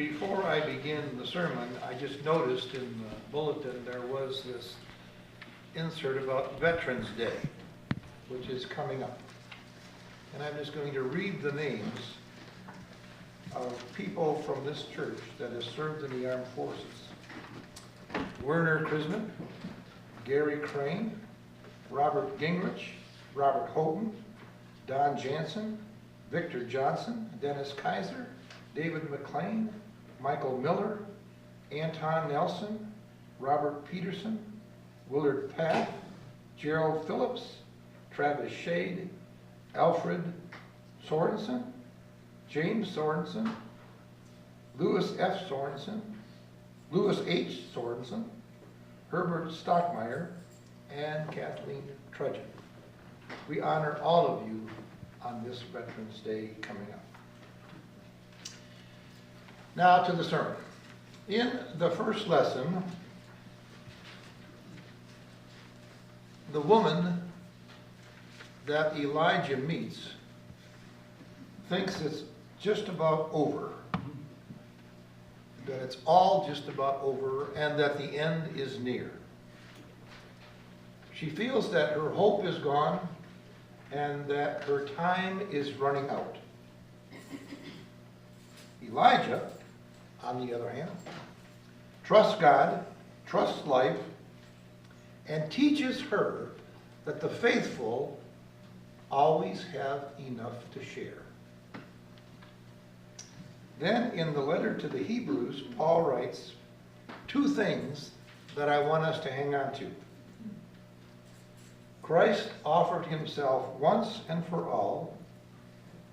Before I begin the sermon, I just noticed in the bulletin there was this insert about Veterans Day, which is coming up. And I'm just going to read the names of people from this church that has served in the armed forces. Werner Krisman, Gary Crane, Robert Gingrich, Robert Houghton, Don Jansen, Victor Johnson, Dennis Kaiser, David McLean, Michael Miller, Anton Nelson, Robert Peterson, Willard Path, Gerald Phillips, Travis Shade, Alfred Sorensen, James Sorensen, Louis F. Sorensen, Louis H. Sorensen, Herbert Stockmeyer, and Kathleen Trudgeon. We honor all of you on this Veterans Day coming up. Now to the sermon. In the first lesson, the woman that Elijah meets thinks it's just about over, that it's all just about over, and that the end is near. She feels that her hope is gone and that her time is running out. Elijah, on the other hand, trusts God, trusts life, and teaches her that the faithful always have enough to share. Then in the letter to the Hebrews, Paul writes two things that I want us to hang on to. Christ offered himself once and for all,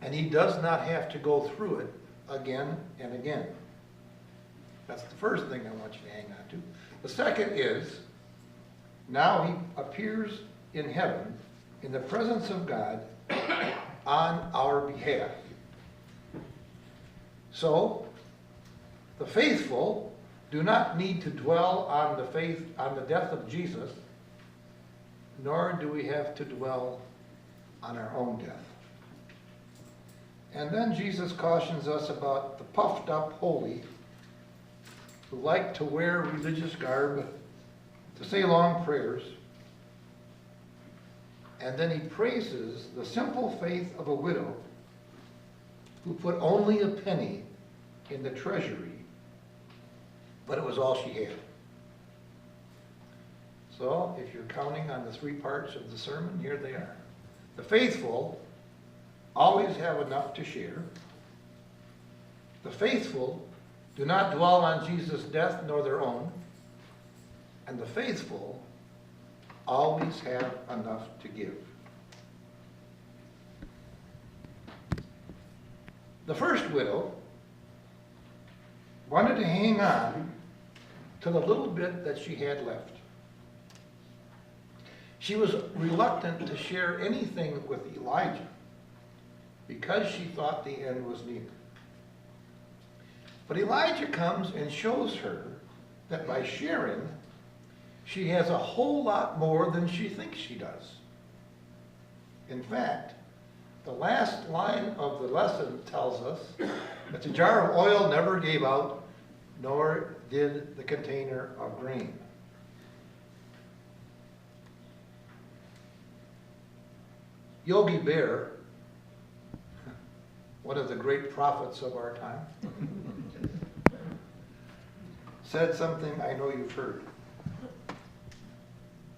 and he does not have to go through it again and again. That's the first thing I want you to hang on to. The second is, now he appears in heaven in the presence of God on our behalf. So, the faithful do not need to dwell on the death of Jesus, nor do we have to dwell on our own death. And then Jesus cautions us about the puffed up holy who like to wear religious garb, to say long prayers, and then he praises the simple faith of a widow who put only a penny in the treasury, but it was all she had. So, if you're counting on the three parts of the sermon, here they are. The faithful always have enough to share. The faithful do not dwell on Jesus' death nor their own. And the faithful always have enough to give. The first widow wanted to hang on to the little bit that she had left. She was reluctant to share anything with Elijah because she thought the end was near. But Elijah comes and shows her that by sharing, she has a whole lot more than she thinks she does. In fact, the last line of the lesson tells us that the jar of oil never gave out, nor did the container of grain. Yogi Bear, one of the great prophets of our time, said something I know you've heard.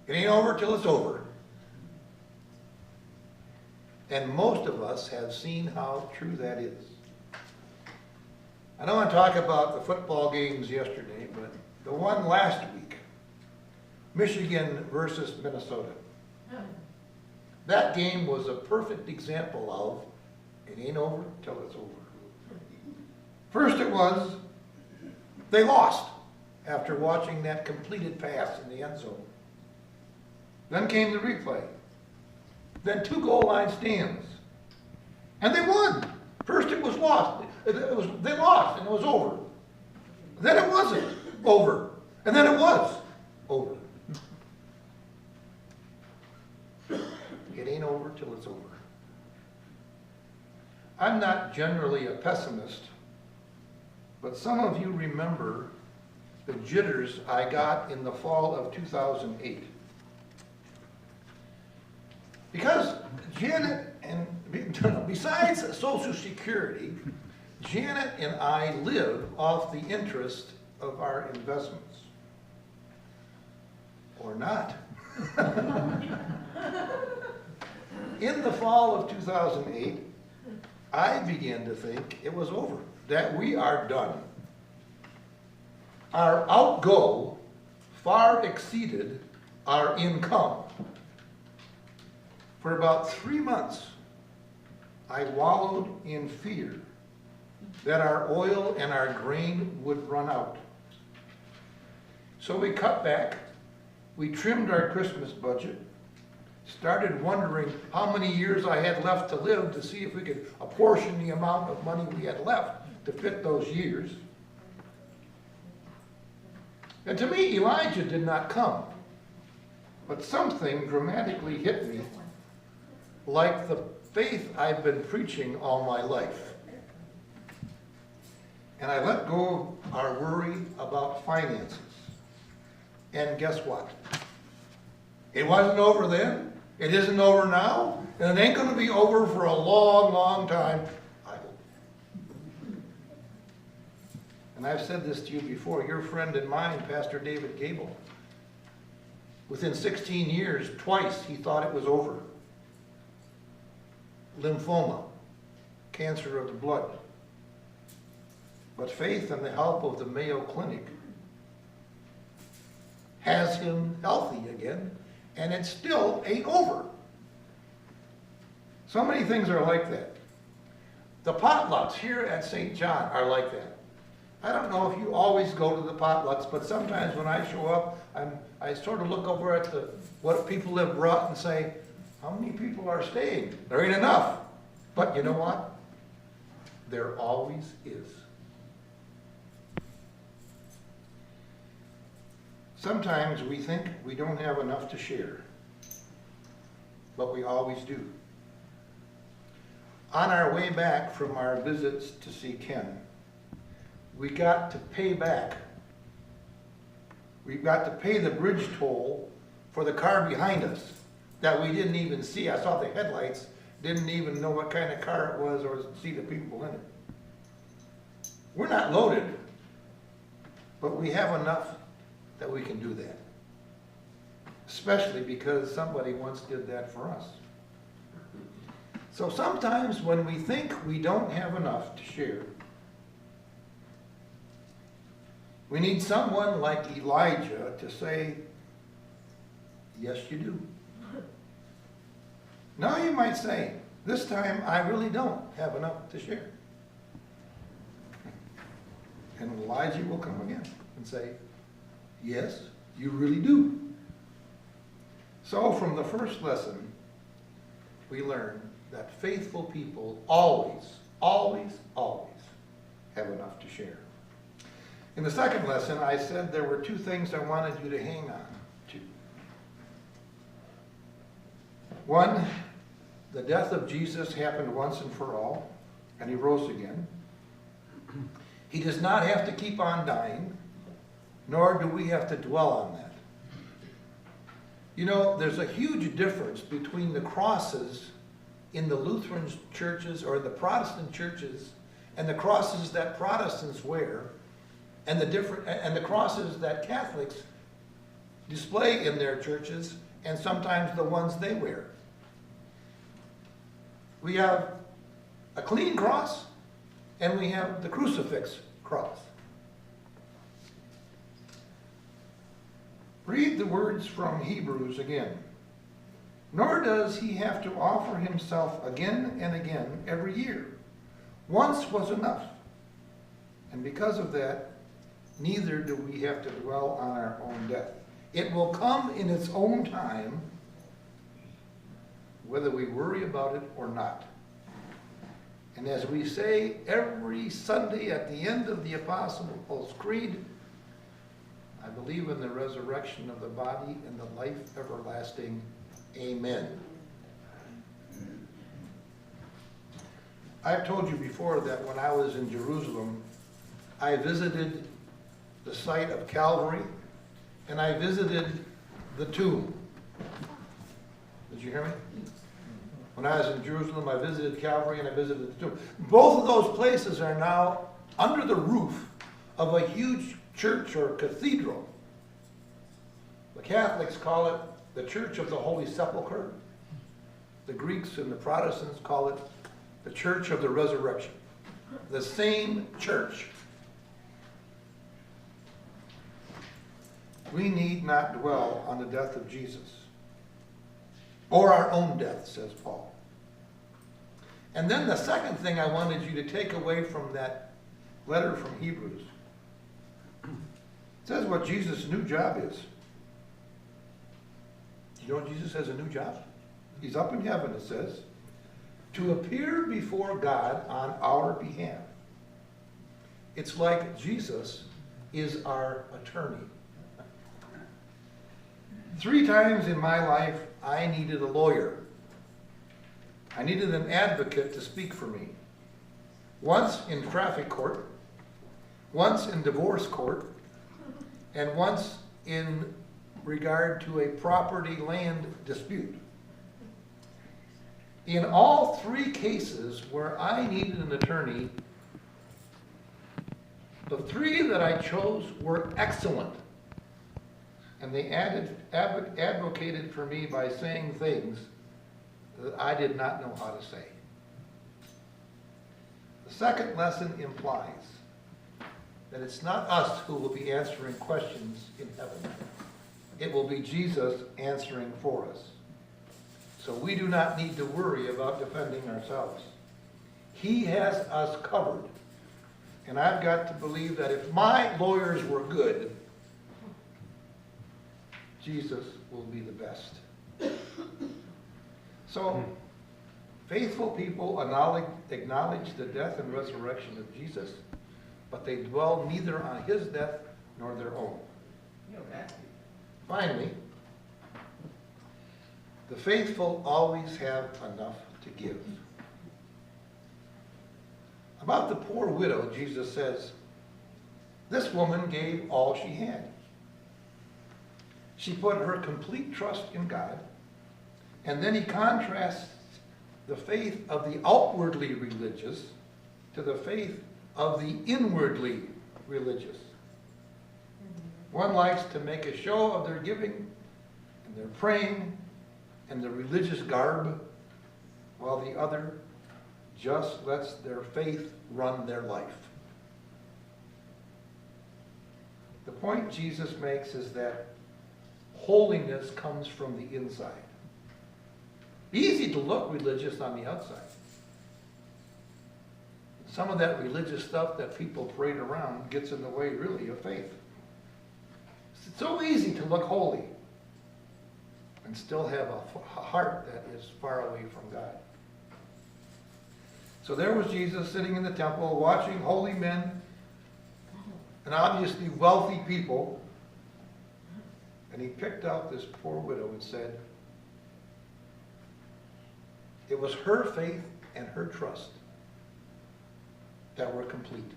It ain't over till it's over. And most of us have seen how true that is. I don't want to talk about the football games yesterday, but the one last week, Michigan versus Minnesota. That game was a perfect example of it ain't over till it's over. First it was, they lost after watching that completed pass in the end zone. Then came the replay. Then 2 goal line stands. And they won. First it was lost. They lost and it was over. Then it wasn't over. And then it was over. It ain't over till it's over. I'm not generally a pessimist, but some of you remember the jitters I got in the fall of 2008. Because Janet, and besides Social Security, Janet and I live off the interest of our investments. Or not. In the fall of 2008, I began to think it was over, that we are done. Our outgo far exceeded our income. For about 3 months, I wallowed in fear that our oil and our grain would run out. So we cut back, we trimmed our Christmas budget, started wondering how many years I had left to live to see if we could apportion the amount of money we had left to fit those years. And to me, Elijah did not come, but something dramatically hit me, like the faith I've been preaching all my life. And I let go of our worry about finances. And guess what? It wasn't over then, it isn't over now, and it ain't going to be over for a long, long time, I hope. And I've said this to you before, your friend and mine, Pastor David Gable, within 16 years, twice he thought it was over. Lymphoma, cancer of the blood. But faith and the help of the Mayo Clinic has him healthy again, and it still ain't over. So many things are like that. The potlucks here at St. John are like that. I don't know if you always go to the potlucks, but sometimes when I show up, I sort of look over at what people have brought and say, how many people are staying? There ain't enough. But you know what? There always is. Sometimes we think we don't have enough to share, but we always do. On our way back from our visits to see Ken, we got to pay back. We got to pay the bridge toll for the car behind us that we didn't even see. I saw the headlights, didn't even know what kind of car it was or see the people in it. We're not loaded, but we have enough that we can do that. Especially because somebody once did that for us. So sometimes when we think we don't have enough to share, we need someone like Elijah to say, yes, you do. Now you might say, this time I really don't have enough to share. And Elijah will come again and say, yes, you really do. So from the first lesson, we learn that faithful people always, always, always have enough to share. In the second lesson, I said there were two things I wanted you to hang on to. One, the death of Jesus happened once and for all, and he rose again. He does not have to keep on dying, nor do we have to dwell on that. You know, there's a huge difference between the crosses in the Lutheran churches or the Protestant churches and the crosses that Protestants wear and the crosses that Catholics display in their churches and sometimes the ones they wear. We have a clean cross and we have the crucifix cross. Read the words from Hebrews again. Nor does he have to offer himself again and again every year. Once was enough. And because of that, neither do we have to dwell on our own death. It will come in its own time, whether we worry about it or not. And as we say every Sunday at the end of the Apostles' Creed, I believe in the resurrection of the body and the life everlasting. Amen. I've told you before that when I was in Jerusalem, I visited the site of Calvary, and I visited the tomb. Did you hear me? When I was in Jerusalem, I visited Calvary and I visited the tomb. Both of those places are now under the roof of a huge church or cathedral. The Catholics call it the Church of the Holy Sepulchre. The Greeks and the Protestants call it the Church of the Resurrection. The same church. We need not dwell on the death of Jesus, or our own death, says Paul. And then the second thing I wanted you to take away from that letter from Hebrews, it says what Jesus' new job is. You know Jesus has a new job? He's up in heaven, it says, to appear before God on our behalf. It's like Jesus is our attorney. 3 times in my life, I needed a lawyer. I needed an advocate to speak for me. Once in traffic court, once in divorce court, and once in regard to a property land dispute. In all 3 cases where I needed an attorney, the 3 that I chose were excellent. And they advocated for me by saying things that I did not know how to say. The second lesson implies that it's not us who will be answering questions in heaven. It will be Jesus answering for us. So we do not need to worry about defending ourselves. He has us covered. And I've got to believe that if my lawyers were good, Jesus will be the best. So, faithful people acknowledge the death and resurrection of Jesus, but they dwell neither on his death nor their own. Finally, the faithful always have enough to give. About the poor widow, Jesus says, this woman gave all she had. She put her complete trust in God, and then he contrasts the faith of the outwardly religious to the faith of the inwardly religious. One likes to make a show of their giving and their praying and the religious garb, while the other just lets their faith run their life. The point Jesus makes is that holiness comes from the inside. Easy to look religious on the outside. Some of that religious stuff that people parade around gets in the way, really, of faith. It's so easy to look holy and still have a heart that is far away from God. So there was Jesus sitting in the temple watching holy men and obviously wealthy people, and he picked out this poor widow and said, it was her faith and her trust that were complete.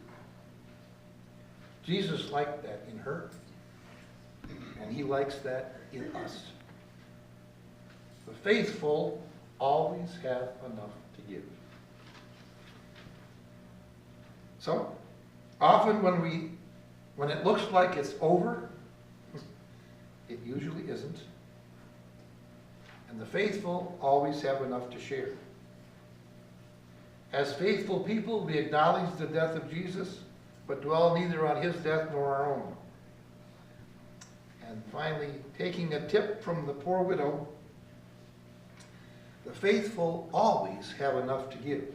Jesus liked that in her, and he likes that in us. The faithful always have enough to give. So, often when it looks like it's over, it usually isn't. And the faithful always have enough to share. As faithful people, we acknowledge the death of Jesus, but dwell neither on his death nor our own. And finally, taking a tip from the poor widow, the faithful always have enough to give.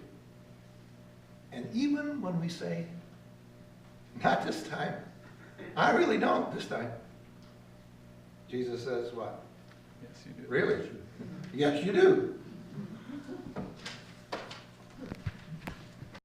And even when we say, not this time, I really don't this time, Jesus says what? Yes, you do. Really? Yes, you do.